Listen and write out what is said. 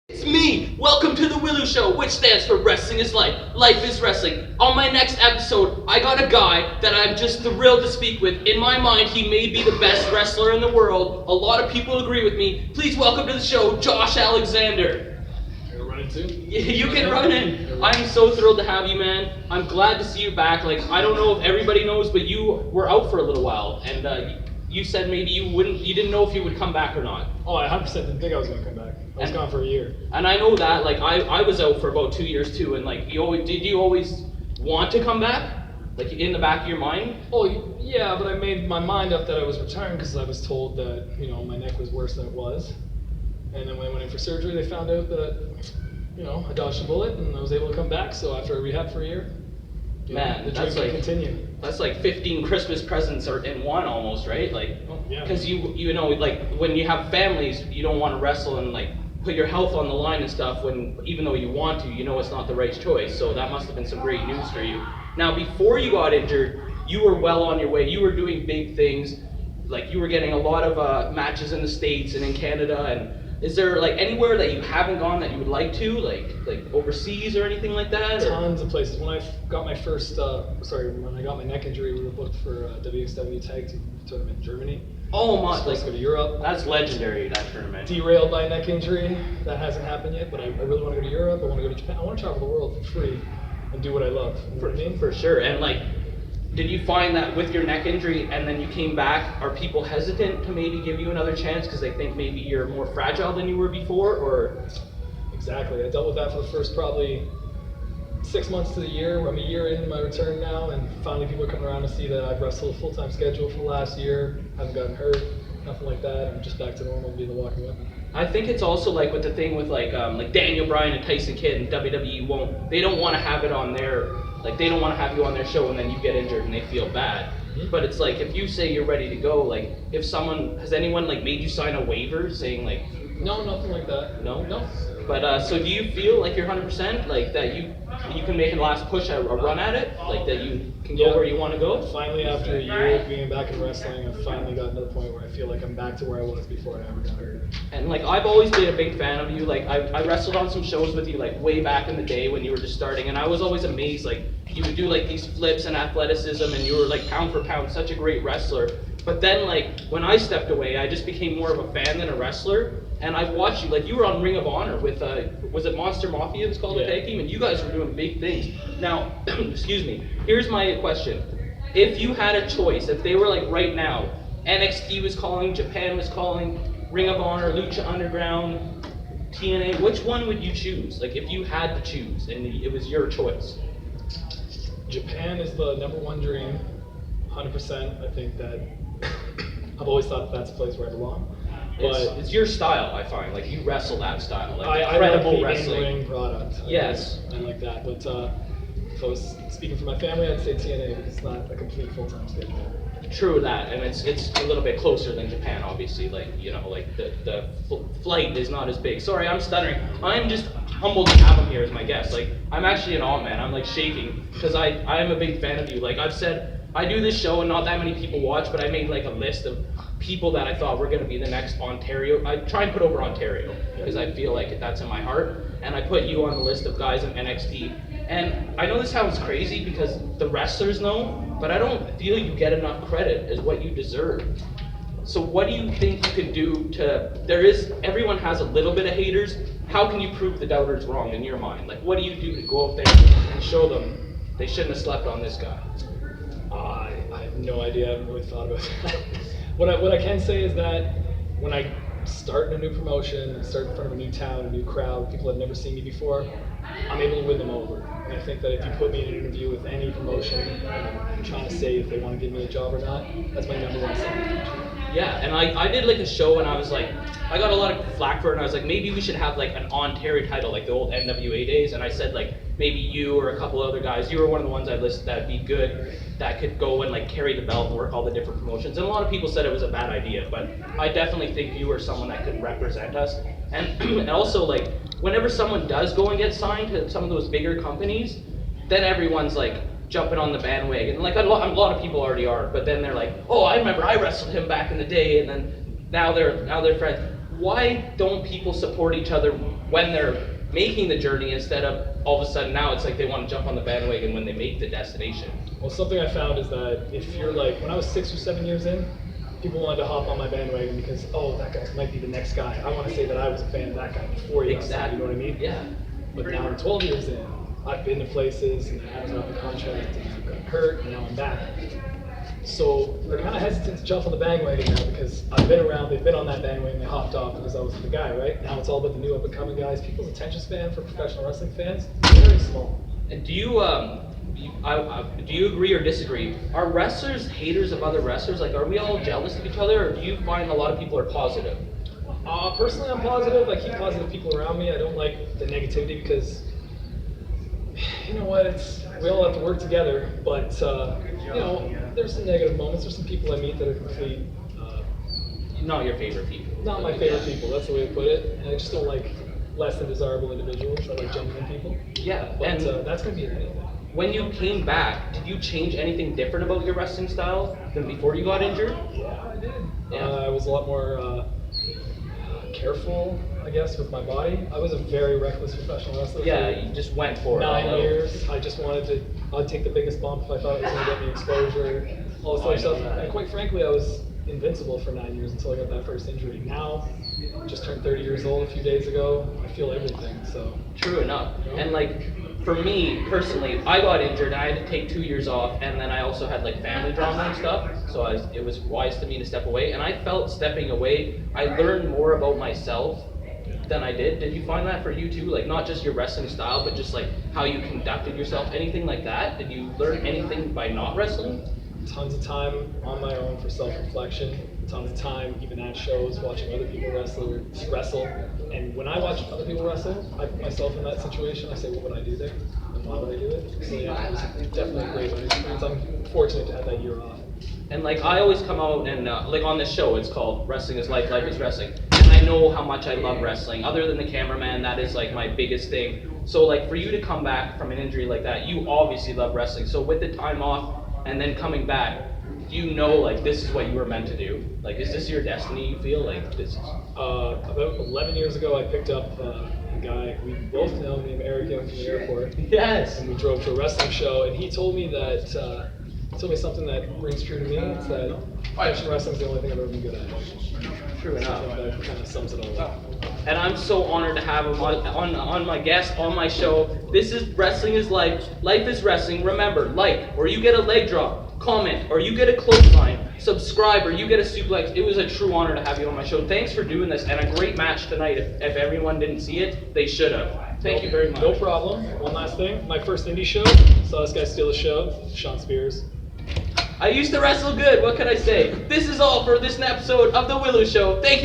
It's me! Welcome to the W.I.L.L.I.W show, which stands for Wrestling is Life. Life is Wrestling. On my next episode, I got a guy that I'm just thrilled to speak with. In my mind, he may be the best wrestler in the world. A lot of people agree with me. Please welcome to the show, Josh Alexander. Can I run in too? You can run in. I'm so thrilled to have you, man. I'm glad to see you back. I don't know if everybody knows, but you were out for a little while, and you said maybe you didn't know if you would come back or not. Oh, I 100% didn't think I was going to come back. I was gone for a year. And I know that, I was out for about 2 years too, and did you always want to come back? In the back of your mind? Oh, yeah, but I made my mind up that I was returning because I was told that, my neck was worse than it was. And then when I went in for surgery, they found out that, I dodged a bullet and I was able to come back. So after I rehab for a year, man, the dream can continue. That's like 15 Christmas presents in one almost, right? Because yeah. when you have families, you don't want to wrestle and put your health on the line and stuff when even though you want to, it's not the right choice. So that must have been some great news for you. Now, before you got injured, you were well on your way. You were doing big things. You were getting a lot of matches in the States and in Canada. And is there anywhere that you haven't gone that you would like to, overseas or anything like that? Tons of places. When I got my when I got my neck injury, we were booked for W.I.L.L.I.W tag team tournament in Germany. Oh my! Supposed to go to Europe. That's legendary, that tournament. Derailed by a neck injury. That hasn't happened yet, but I really want to go to Europe. I want to go to Japan. I want to travel the world for free and do what I love. You know what I mean? For sure. And did you find that with your neck injury and then you came back, are people hesitant to maybe give you another chance because they think maybe you're more fragile than you were before, or? Exactly. I dealt with that for the first probably 6 months to the year. I'm a year into my return now, and finally people are coming around to see that I've wrestled a full-time schedule for the last year, haven't gotten hurt, nothing like that. I'm just back to normal, being the walking weapon. I think it's also with the thing with Daniel Bryan and Tyson Kidd and WWE they don't want to have it on their, they don't want to have you on their show and then you get injured and they feel bad. Mm-hmm. But it's if you say you're ready to go, has anyone made you sign a waiver saying No, nothing like that. No? No. But so do you feel you're 100%, that you can make a last push, a run at it, that you can go where you want to go? Finally, after a year of being back in wrestling, I've finally gotten to the point where I feel like I'm back to where I was before I ever got hurt. And I've always been a big fan of you. I wrestled on some shows with you way back in the day when you were just starting, and I was always amazed. You would do these flips and athleticism, and you were pound for pound such a great wrestler. But then when I stepped away, I just became more of a fan than a wrestler. And I've watched you, you were on Ring of Honor with, was it Monster Mafia, it's called, the tag team? And you guys were doing big things. Now, excuse me, here's my question. If you had a choice, if they were right now, NXT was calling, Japan was calling, Ring of Honor, Lucha Underground, TNA, which one would you choose? If you had to choose and it was your choice. Japan is the number one dream, 100%. I think that I've always thought that's a place where I belong. But it's your style, I find. You wrestle that style, incredible like wrestling. in-ring product. Yes. I like that. But if I was speaking for my family, I'd say TNA because it's not a complete full-time schedule. True that, and it's a little bit closer than Japan, obviously. The flight is not as big. Sorry, I'm stuttering. I'm just humbled to have him here as my guest. I'm actually in awe, man. I'm shaking because I am a big fan of you. I've said, I do this show and not that many people watch, but I made a list of people that I thought were going to be the next Ontario. I try and put over Ontario because I feel that's in my heart, and I put you on the list of guys in NXT. And I know this sounds crazy because the wrestlers know, but I don't feel you get enough credit as what you deserve. So what do you think you can do everyone has a little bit of haters. How can you prove the doubters wrong in your mind? What do you do to go out there and show them they shouldn't have slept on this guy? I have no idea. I haven't really thought about that. What I can say is that when I start in a new promotion, start in front of a new town, a new crowd, people have never seen me before, I'm able to win them over. And I think that if you put me in an interview with any promotion and I'm trying to say if they want to give me a job or not, that's my number one selling feature. Yeah, and I did a show and I was I got a lot of flack for it, and I was maybe we should have an Ontario title, the old NWA days, and I said maybe you or a couple other guys, you were one of the ones I listed that'd be good, that could go and carry the belt and work all the different promotions. And a lot of people said it was a bad idea, but I definitely think you were someone that could represent us. And also whenever someone does go and get signed to some of those bigger companies, then everyone's jumping on the bandwagon. A lot of people already are, but then they're oh, I remember I wrestled him back in the day, and then now they're friends. Why don't people support each other when they're making the journey instead of all of a sudden now it's like they want to jump on the bandwagon when they make the destination. Well, something I found is that if you're like, when I was 6 or 7 years in, people wanted to hop on my bandwagon because, oh, that guy might be the next guy. I want to say that I was a fan of that guy before you. Exactly. You know what I mean? Yeah. But now I'm 12 years in. I've been to places and I haven't got the contract and I've got hurt and now I'm back. So they're kind of hesitant to jump on the bandwagon now because I've been around, they've been on that bandwagon, they hopped off because I was the guy, right? Now it's all about the new up and coming guys. People's attention span for professional wrestling fans is very small. And do you do you agree or disagree? Are wrestlers haters of other wrestlers? Like, are we all jealous of each other, or do you find a lot of people are positive? Personally, I'm positive. I keep positive people around me. I don't like the negativity because, you know what, we all have to work together, but, you know, there's some negative moments. There's some people I meet that are complete, Not your favorite people. not my favorite people, that's the way to put it. And I just don't like less than desirable individuals. I like genuine people. Yeah, But and that's going to be in anything. when you came back, did you change anything different about your wrestling style than before you got injured? Yeah, I did. Yeah. I was a lot more careful, I guess, with my body. I was a very reckless professional wrestler. Yeah, you just went for it. 9 years. I just wanted to, I'd take the biggest bump if I thought it was going to get me exposure, all this Oh, I other know stuff. that. And quite frankly, I was invincible for 9 years until I got that first injury. Now, just turned 30 years old a few days ago. I feel everything, so. True enough. And like, for me personally, I got injured. I had to take 2 years off, and then I also had like family drama and stuff. So it was wise to me to step away. And I felt stepping away, I learned more about myself than I did. Did you find that for you too? Like, not just your wrestling style, but just like how you conducted yourself, anything like that? Did you learn anything by not wrestling? Tons of time on my own for self-reflection. Tons of time, even at shows, watching other people wrestle. And when I watch other people wrestle, I put myself in that situation. I say, what would I do there? And why would I do it? So yeah, it was definitely a great learning experience. I'm fortunate to have that year off. And like, I always come out and like on this show, it's called Wrestling is Life, Life is Wrestling. And I know how much I love wrestling. Other than the cameraman, that is like my biggest thing. So like, for you to come back from an injury like that, you obviously love wrestling. So with the time off and then coming back, do you know like this is what you were meant to do? Like, is this your destiny, you feel like this is? About 11 years ago, I picked up a guy we both know named Elian from the airport. Yes. And we drove to a wrestling show, and he told me that, he told me something that rings true to me. It's that professional wrestling is the only thing I've ever been good at. True enough. I think that kind of sums it all up. And I'm so honored to have him on my guest on my show. This is Wrestling is Life, Life is Wrestling. Remember, like, or you get a leg drop, comment, or you get a clothesline, subscribe, or you get a suplex. It was a true honor to have you on my show. Thanks for doing this, and a great match tonight. If everyone didn't see it, they should have. Thank you very much. No problem. One last thing. My first indie show, saw this guy steal a show, Sean Spears. I used to wrestle good. What can I say? This is all for this episode of The W.I.L.L.I.W Show. Thank you.